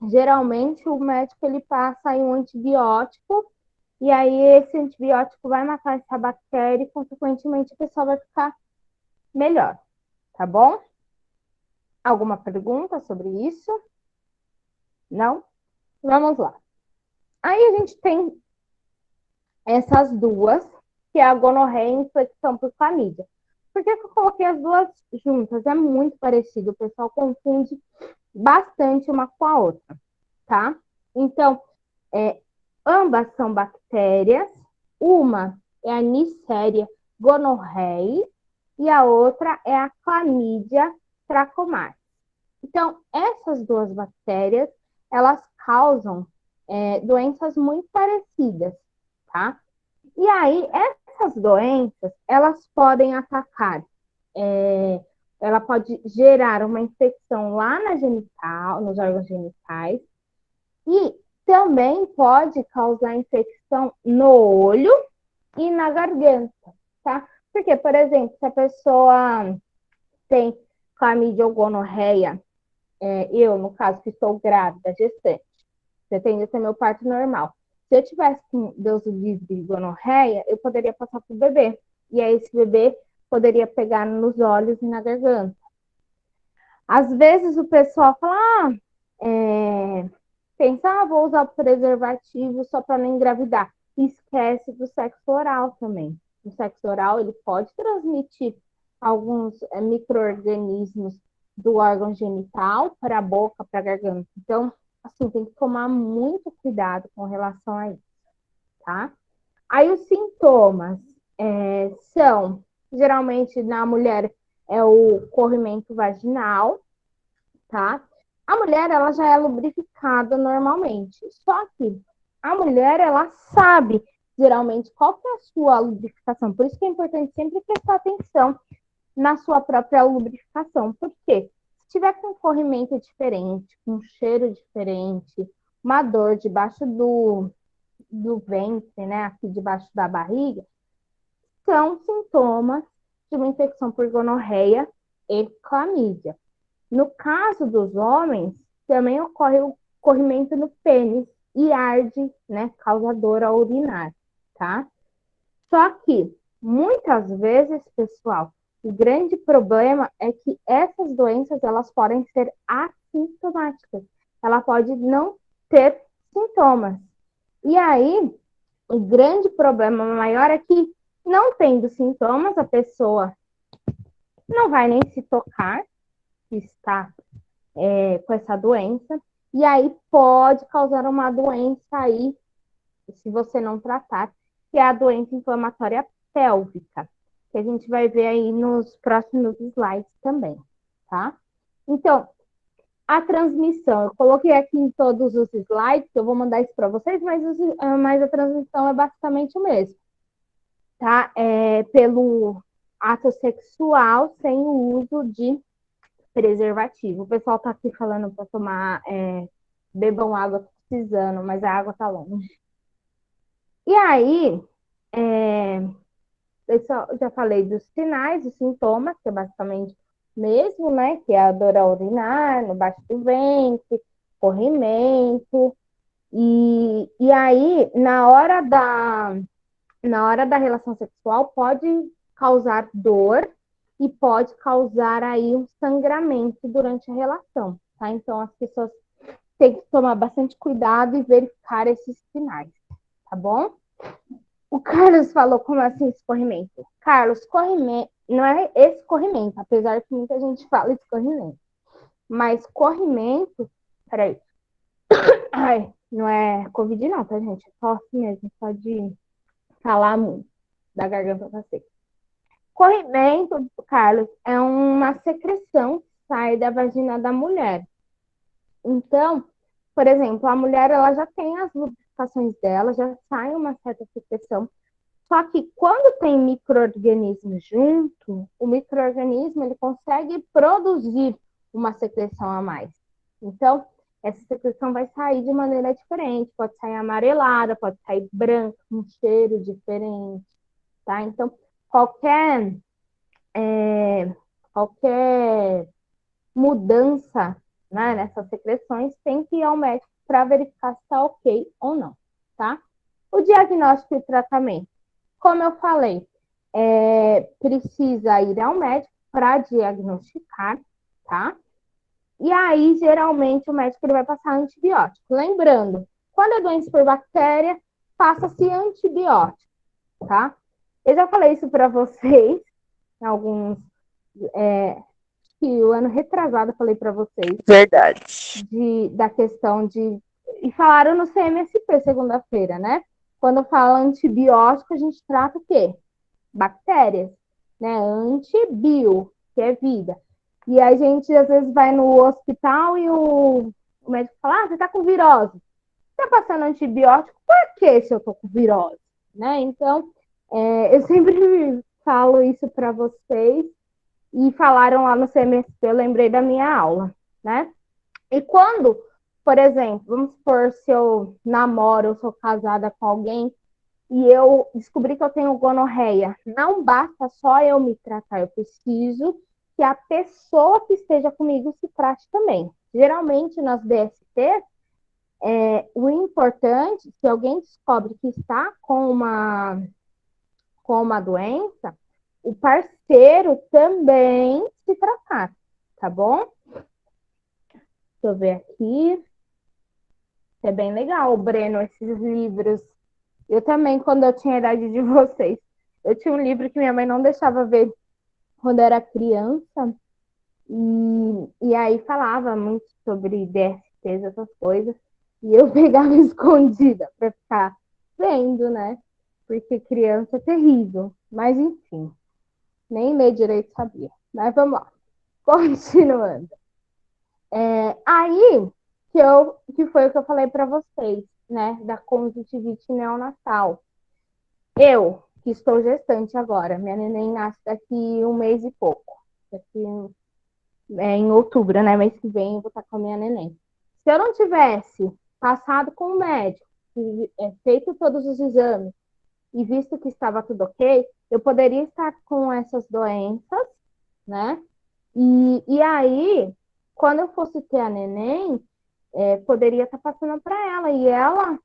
geralmente o médico ele passa aí um antibiótico e aí esse antibiótico vai matar essa bactéria e consequentemente a pessoa vai ficar melhor, tá bom? Alguma pergunta sobre isso? Não? Vamos lá. Aí a gente tem essas duas, que é a gonorreia e a infecção por clamídia. Por que eu coloquei as duas juntas? É muito parecido, o pessoal confunde bastante uma com a outra, tá? Então, ambas são bactérias, uma é a Neisseria gonorrhoeae e a outra é a Chlamydia trachomatis. Então, essas duas bactérias, elas causam doenças muito parecidas, tá? E aí, essa essas doenças, elas podem atacar, ela pode gerar uma infecção lá na genital, nos órgãos genitais, e também pode causar infecção no olho e na garganta, tá? Porque, por exemplo, se a pessoa tem clamídia ou gonorreia, eu, no caso, que estou grávida, gestante, pretendo ter meu parto normal. Se eu tivesse com, Deus o livre, gonorreia, eu poderia passar para o bebê. E aí esse bebê poderia pegar nos olhos e na garganta. Às vezes o pessoal fala, pensa, vou usar o preservativo só para não engravidar. E esquece do sexo oral também. O sexo oral, ele pode transmitir alguns micro-organismos do órgão genital para a boca, para a garganta. Então, assim, tem que tomar muito cuidado com relação a isso, tá? Aí os sintomas são, geralmente na mulher, é o corrimento vaginal, tá? A mulher, ela já é lubrificada normalmente, só que a mulher, ela sabe, geralmente, qual que é a sua lubrificação. Por isso que é importante sempre prestar atenção na sua própria lubrificação. Por quê? Se tiver com um corrimento diferente, com um cheiro diferente, uma dor debaixo do ventre, né, aqui debaixo da barriga, são sintomas de uma infecção por gonorreia e clamídia. No caso dos homens, também ocorre o corrimento no pênis e arde, né, causa dor ao urinar, tá? Só que, muitas vezes, pessoal, o grande problema é que essas doenças, elas podem ser assintomáticas. Ela pode não ter sintomas. E aí, o grande problema maior é que, não tendo sintomas, a pessoa não vai nem se tocar que está com essa doença. E aí pode causar uma doença aí, se você não tratar, que é a doença inflamatória pélvica, que a gente vai ver aí nos próximos slides também, tá? Então, a transmissão, eu coloquei aqui em todos os slides, eu vou mandar isso para vocês, mas a transmissão é basicamente o mesmo, tá? Pelo ato sexual sem o uso de preservativo. O pessoal tá aqui falando para tomar, bebam água, tô precisando, mas a água tá longe. E aí, eu já falei dos sinais, dos sintomas, que é basicamente mesmo, né? Que é a dor ao urinar, no baixo do ventre, corrimento. E aí, na hora da relação sexual, pode causar dor e pode causar aí um sangramento durante a relação, tá? Então, as pessoas têm que tomar bastante cuidado e verificar esses sinais, tá bom? O Carlos falou como assim escorrimento? Carlos, corrimento, não é escorrimento, apesar que muita gente fala escorrimento. Mas corrimento, peraí. Ai, não é Covid não, tá, gente? É tosse mesmo, só de falar muito, da garganta tá seca. Corrimento, Carlos, é uma secreção que sai da vagina da mulher. Então, por exemplo, a mulher, ela já tem as lubrificações dela, já sai uma certa secreção. Só que quando tem micro-organismo junto, o micro-organismo ele consegue produzir uma secreção a mais. Então, essa secreção vai sair de maneira diferente, pode sair amarelada, pode sair branca, com cheiro diferente, tá? Então, qualquer mudança, né, nessas secreções tem que ir ao médico para verificar se está ok ou não, tá? O diagnóstico e tratamento. Como eu falei, precisa ir ao médico para diagnosticar, tá? E aí, geralmente, o médico ele vai passar antibiótico. Lembrando, quando é doença por bactéria, passa-se antibiótico, tá? Eu já falei isso para vocês, alguns... que o ano retrasado eu falei para vocês. Verdade. Da questão de... E falaram no CMSP segunda-feira, né? Quando fala antibiótico, a gente trata o quê? Bactérias, né? Antibio, que é vida. E a gente, às vezes, vai no hospital e o médico fala, você tá com virose. Tá passando antibiótico, por que se eu tô com virose? Né? Então, Eu sempre falo isso para vocês e falaram lá no CMSP, eu lembrei da minha aula, né? E quando, por exemplo, vamos supor, se eu namoro, eu sou casada com alguém e eu descobri que eu tenho gonorreia, não basta só eu me tratar, eu preciso que a pessoa que esteja comigo se trate também. Geralmente nas DSTs, o importante, se alguém descobre que está com uma doença, o parceiro também se tratar, tá bom? Deixa eu ver aqui. É bem legal, Breno, esses livros. Eu também, quando eu tinha a idade de vocês, eu tinha um livro que minha mãe não deixava ver quando eu era criança, e aí falava muito sobre DSTs, essas coisas, e eu pegava escondida para ficar vendo, né? Porque criança é terrível. Mas enfim, nem ler direito sabia. Mas vamos lá, continuando. Aí que foi o que eu falei para vocês, né? Da conjuntivite neonatal. Eu, que estou gestante agora, minha neném nasce daqui um mês e pouco. Daqui em outubro, né? Mês que vem eu vou estar com a minha neném. Se eu não tivesse passado com o médico, feito todos os exames e visto que estava tudo ok, eu poderia estar com essas doenças, né? E aí, quando eu fosse ter a neném, poderia estar passando para ela e ela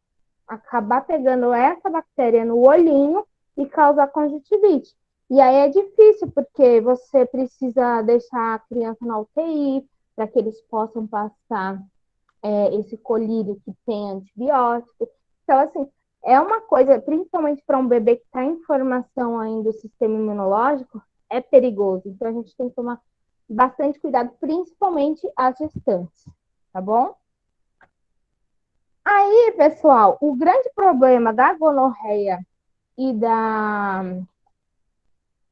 acabar pegando essa bactéria no olhinho e causar conjuntivite. E aí é difícil, porque você precisa deixar a criança na UTI para que eles possam passar esse colírio que tem antibiótico. Então, assim, é uma coisa, principalmente para um bebê que está em formação ainda do sistema imunológico, é perigoso. Então, a gente tem que tomar bastante cuidado, principalmente as gestantes, tá bom? Aí, pessoal, o grande problema da gonorreia e da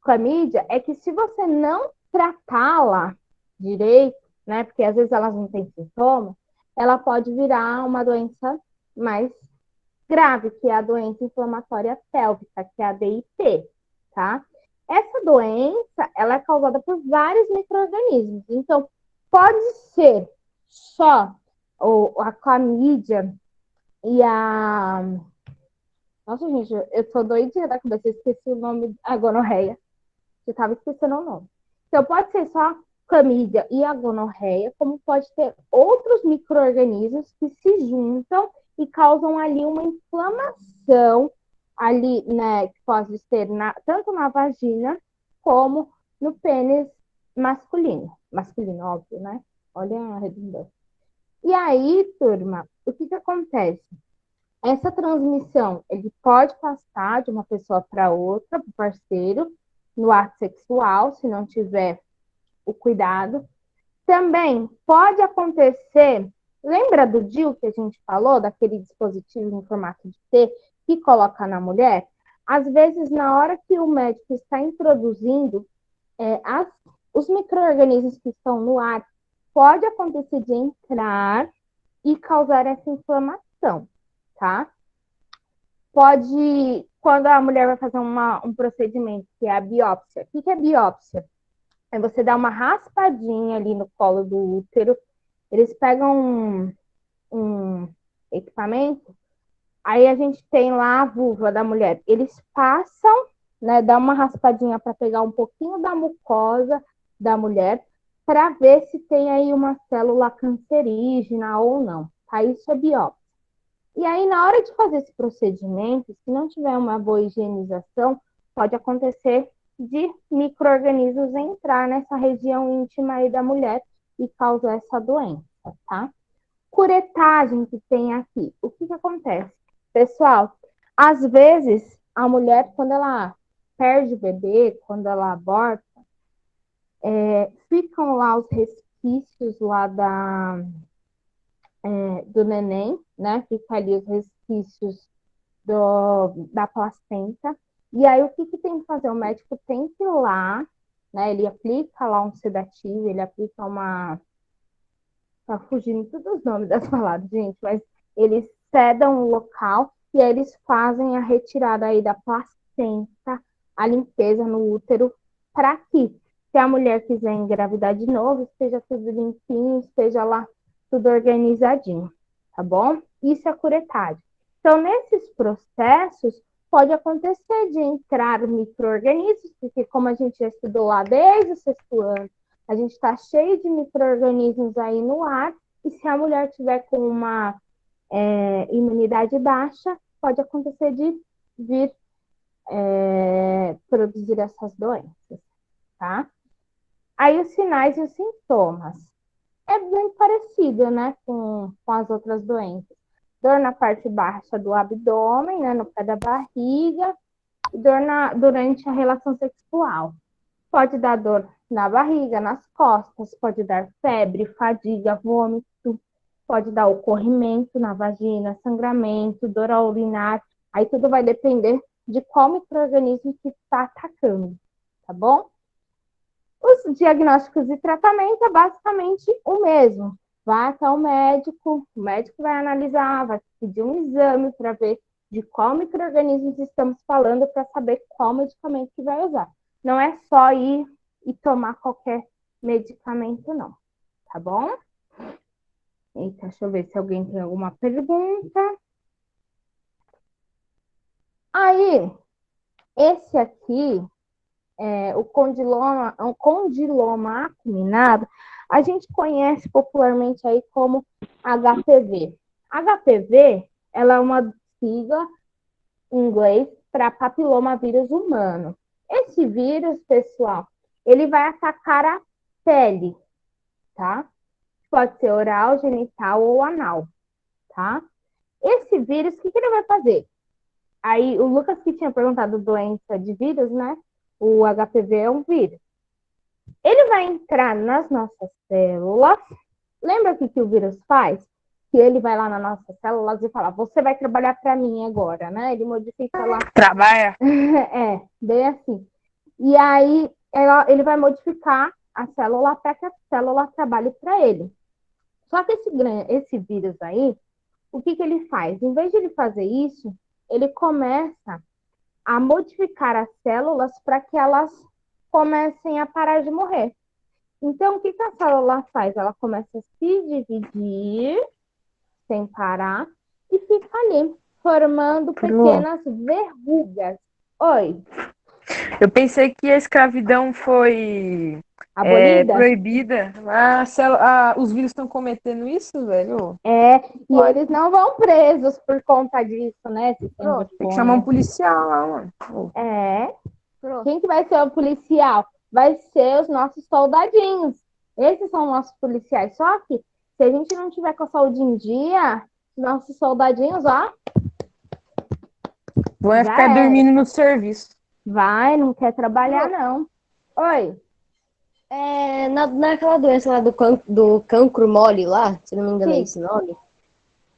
clamídia é que se você não tratá-la direito, né, porque às vezes elas não têm sintoma, ela pode virar uma doença mais grave, que é a doença inflamatória pélvica, que é a DIP, tá? Essa doença, ela é causada por vários micro-organismos. Então, pode ser só a clamídia e a... Nossa, gente, eu tô doidinha da cabeça, eu esqueci o nome, a gonorreia. Eu tava esquecendo o nome. Então, pode ser só clamídia e a gonorreia, como pode ter outros micro-organismos que se juntam e causam ali uma inflamação ali, né, que pode ser tanto na vagina como no pênis masculino. Masculino, óbvio, né? Olha a redundância. E aí, turma, o que acontece? Essa transmissão, ele pode passar de uma pessoa para outra, para o parceiro, no ato sexual, se não tiver o cuidado. Também pode acontecer, lembra do DIU que a gente falou, daquele dispositivo em formato de T que coloca na mulher? Às vezes, na hora que o médico está introduzindo os micro-organismos que estão no ar, pode acontecer de entrar e causar essa inflamação, tá? Pode, quando a mulher vai fazer um procedimento, que é a biópsia. O que é biópsia? É você dar uma raspadinha ali no colo do útero, eles pegam um equipamento, aí a gente tem lá a vulva da mulher. Eles passam, né, dá uma raspadinha para pegar um pouquinho da mucosa da mulher, para ver se tem aí uma célula cancerígena ou não. Tá? Isso é biópsia. E aí, na hora de fazer esse procedimento, se não tiver uma boa higienização, pode acontecer de micro-organismos entrar nessa região íntima aí da mulher e causar essa doença, tá? Curetagem que tem aqui. O que acontece? Pessoal, às vezes, a mulher, quando ela perde o bebê, quando ela aborta, ficam lá os resquícios lá do neném, né? Fica ali os resquícios da placenta. E aí, o que tem que fazer? O médico tem que ir lá, né? Ele aplica lá um sedativo, ele aplica uma... Tá fugindo todos os nomes das palavras, gente, mas eles sedam o local e aí eles fazem a retirada aí da licença a limpeza no útero para que, se a mulher quiser engravidar de novo, esteja tudo limpinho, esteja lá tudo organizadinho, tá bom? Isso é curetagem. Então, nesses processos, pode acontecer de entrar micro-organismos, porque como a gente já estudou lá desde o sexto ano, a gente está cheio de micro-organismos aí no ar, e se a mulher tiver com uma imunidade baixa, pode acontecer de vir produzir essas doenças, tá? Aí os sinais e os sintomas. É bem parecido, né, com as outras doenças. Dor na parte baixa do abdômen, né, no pé da barriga, e dor durante a relação sexual. Pode dar dor na barriga, nas costas, pode dar febre, fadiga, vômito, pode dar o corrimento na vagina, sangramento, dor ao urinar. Aí tudo vai depender de qual micro-organismo que está atacando, tá bom? Os diagnósticos e tratamento é basicamente o mesmo. Vai até o médico vai analisar, vai pedir um exame para ver de qual micro-organismo estamos falando para saber qual medicamento que vai usar. Não é só ir e tomar qualquer medicamento, não. Tá bom? Eita, deixa eu ver se alguém tem alguma pergunta. Aí, esse aqui, o condiloma acuminado, a gente conhece popularmente aí como HPV. HPV, ela é uma sigla em inglês para papilomavírus humano. Esse vírus, pessoal, ele vai atacar a pele, tá? Pode ser oral, genital ou anal, tá? Esse vírus, o que ele vai fazer? Aí, o Lucas que tinha perguntado doença de vírus, né? O HPV é um vírus. Ele vai entrar nas nossas células. Lembra o que o vírus faz? Que ele vai lá nas nossas células e fala, você vai trabalhar para mim agora, né? Ele modifica lá. Trabalha. Bem assim. E aí, ele vai modificar a célula para que a célula trabalhe para ele. Só que esse vírus aí, o que ele faz? Em vez de ele fazer isso, ele começa a modificar as células para que elas comecem a parar de morrer. Então, o que a célula faz? Ela começa a se dividir sem parar e fica ali, formando pequenas verrugas. Oi. Eu pensei que a escravidão foi Abolida? proibida. Os vírus estão cometendo isso, velho? E eles não vão presos por conta disso, né? Tem que chamar um policial lá, mano. Quem que vai ser o policial? Vai ser os nossos soldadinhos. Esses são nossos policiais. Só que, se a gente não tiver com a saúde em dia, nossos soldadinhos, ó. Vai ficar dormindo no serviço. Não quer trabalhar, não. Oi. Naquela doença lá do cancro mole lá, se não me engano é esse nome.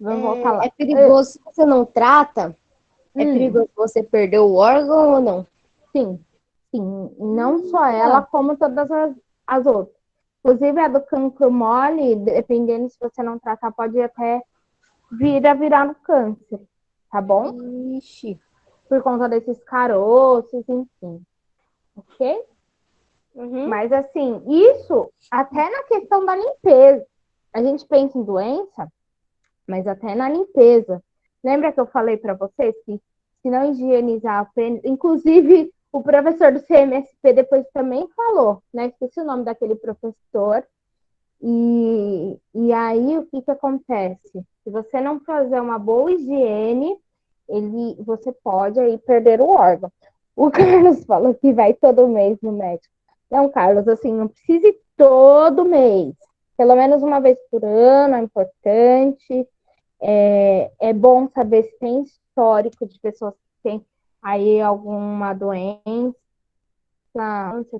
Vamos voltar lá. É perigoso se você não trata? É perigoso você perder o órgão ou não? Sim. Não só ela, como todas as outras. Inclusive a do cancro mole, dependendo se você não tratar, pode até virar no câncer. Tá bom? Ixi. Por conta desses caroços, enfim. Ok? Mas assim, isso até na questão da limpeza. A gente pensa em doença, mas até na limpeza. Lembra que eu falei para vocês que se não higienizar a pênis, inclusive o professor do CMSP depois também falou, né? Esqueci o nome daquele professor. E aí o que acontece? Se você não fazer uma boa higiene, você pode aí perder o órgão. O Carlos falou que vai todo mês no médico. Não, Carlos, assim, não precisa ir todo mês. Pelo menos uma vez por ano é importante. É bom saber se tem histórico de pessoas que têm aí alguma doença,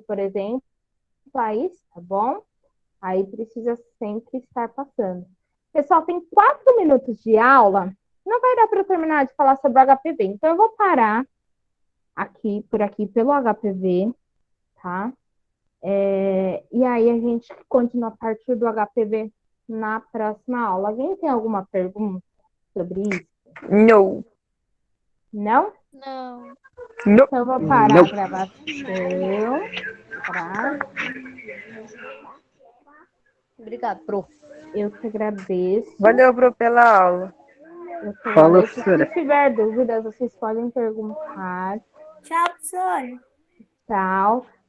por exemplo, no país, tá bom? Aí precisa sempre estar passando. Pessoal, tem 4 minutos de aula. Não vai dar para eu terminar de falar sobre o HPV. Então, eu vou parar por aqui pelo HPV, tá? E aí a gente continua a partir do HPV na próxima aula. Alguém tem alguma pergunta sobre isso? Não. Não? Não. Não. Então, eu vou parar Não. a gravação. Tá? Obrigado, prof. Eu que agradeço. Valeu, Pro, pela aula. Eu que Falou, agradeço. professora. Se tiver dúvidas, vocês podem perguntar. Tchau, professora. Tchau.